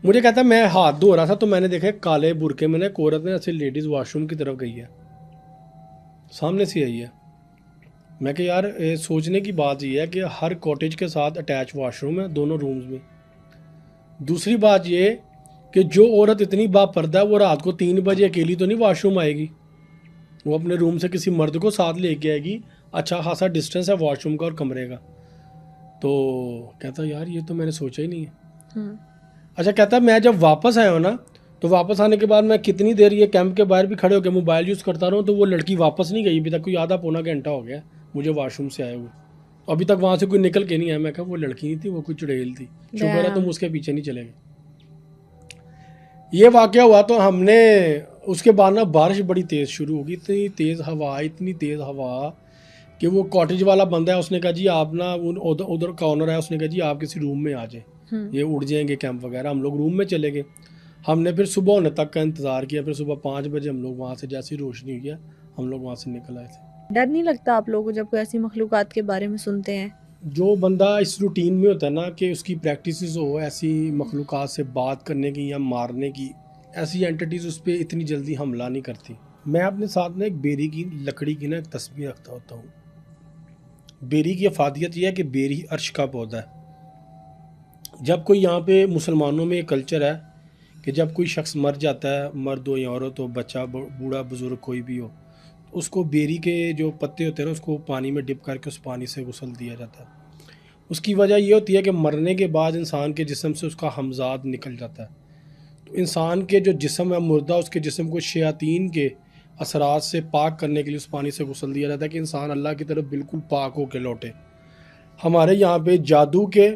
मुझे कहता है मैं हाथ धो रहा था तो मैंने देखा काले बुरके में ना एक औरत ने ऐसे लेडीज़ वॉशरूम की तरफ गई है, सामने से आई है। मैं कि यार सोचने की बात ये है कि हर कॉटेज के साथ अटैच वॉशरूम है दोनों रूम्स में। दूसरी बात ये कि जो औरत इतनी बापर्दा है वो रात को 3 बजे अकेली तो नहीं वॉशरूम आएगी, वो अपने रूम से किसी मर्द को साथ लेके आएगी। अच्छा खासा डिस्टेंस है वॉशरूम का और कमरे का। तो कहता यार ये तो मैंने सोचा ही नहीं है। हम्म। अच्छा कहता मैं जब वापस आया हूँ ना, तो वापस आने के बाद मैं कितनी देर ये कैंप के बाहर भी खड़े होकर मोबाइल यूज़ करता रहा हूँ, तो वो लड़की वापस नहीं गई अभी तक। कोई आधा पौना घंटा हो गया मुझे वॉशरूम से आए हुए, अभी तक वहाँ से कोई निकल के नहीं आया। मैं कहा वो लड़की नहीं थी, वो कोई चुड़ैल थी। शुक्र है तुम डैम। उसके पीछे नहीं चले गए। ये वाक़या हुआ तो हमने उसके बाद ना बारिश बड़ी तेज़ शुरू होगी, इतनी तेज़ हवा, इतनी तेज़ हवा कि वो कॉटेज वाला बंदा है, उसने कहा जी आप ना उधर उधर का ओनर है, उसने कहा जी आप किसी रूम में आ जाए, हम्म। ये उड़ जाएंगे कैंप वगैरह। हम लोग रूम में चले गए। हमने फिर सुबह होने तक का इंतज़ार किया। फिर सुबह 5 बजे हम लोग वहाँ से, जैसी रोशनी हुई है हम लोग वहाँ से निकल आए थे। डर नहीं लगता आप लोगों को जब कोई ऐसी मखलूकात के बारे में सुनते हैं? जो बंदा इस रूटीन में होता है ना कि उसकी प्रैक्टिसेस हो ऐसी मखलूक़ात से बात करने की या मारने की, ऐसी एंटिटीज़ उस पर इतनी जल्दी हमला नहीं करती। मैं अपने साथ में एक बेरी की लकड़ी की ना एक तस्वीर रखता होता हूँ। बेरी की अफादियत यह है कि बेरी अर्श का पौधा है। जब कोई यहाँ पे मुसलमानों में एक कल्चर है कि जब कोई शख्स मर जाता है, मर्द हो या औरत हो, बच्चा बूढ़ा बुजुर्ग कोई भी हो, तो उसको बेरी के जो पत्ते होते हैं ना उसको पानी में डिप करके उस पानी से गुस्ल दिया जाता है। उसकी वजह ये होती है कि मरने के बाद इंसान के जिस्म से उसका हमजाद निकल जाता है। तो इंसान के जो जिस्म है मुर्दा, उसके जिस्म को शयातीन के असरात से पाक करने के लिए उस पानी से गुस्ल दिया जाता है कि इंसान अल्लाह की तरफ बिल्कुल पाक होकर लौटे। हमारे यहाँ पे जादू के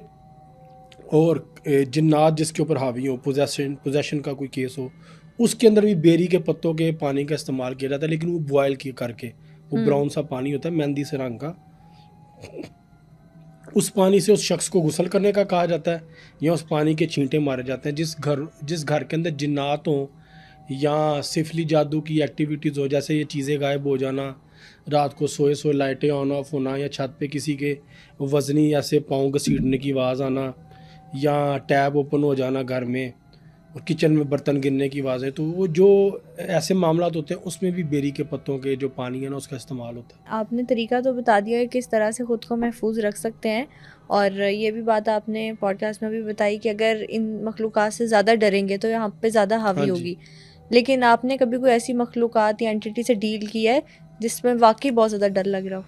और जिन्नात जिसके ऊपर हावी हो, पोजेशन का कोई केस हो, उसके अंदर भी बेरी के पत्तों के पानी का इस्तेमाल किया जाता है, लेकिन वो बॉयल करके, वो हम्म। ब्राउन सा पानी होता है मेहंदी से रंग का, उस पानी से उस शख्स को गुस्ल करने का कहा जाता है, या उस पानी के छींटे मारे जाते हैं। जिस घर के अंदर जिन्नात हों या सिफली जादू की एक्टिविटीज़ हो, जैसे ये चीज़ें गायब हो जाना, रात को सोए सोए लाइटें ऑन ऑफ होना, या छत पे किसी के वज़नी ऐसे पाँव घसीटने की आवाज़ आना, या टैब ओपन हो जाना घर में और किचन में बर्तन गिरने की आवाज़ है, तो वो जो ऐसे मामला होते हैं उसमें भी बेरी के पत्तों के जो पानी है ना उसका इस्तेमाल होता है। आपने तरीका तो बता दिया है किस तरह से ख़ुद को महफूज रख सकते हैं, और ये भी बात आपने पॉडकास्ट में भी बताई कि अगर इन मखलूक़ात से ज़्यादा डरेंगे तो यहाँ पे ज़्यादा हावी हाँ जी। होगी। लेकिन आपने कभी कोई ऐसी मखलूक़ात या एंटिटी से डील किया है जिसमें वाकई बहुत ज़्यादा डर लग रहा हो,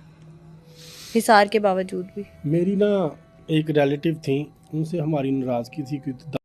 हिसार के बावजूद भी? मेरी ना एक रिलेटिव थी, उनसे हमारी नाराज़गी थी कि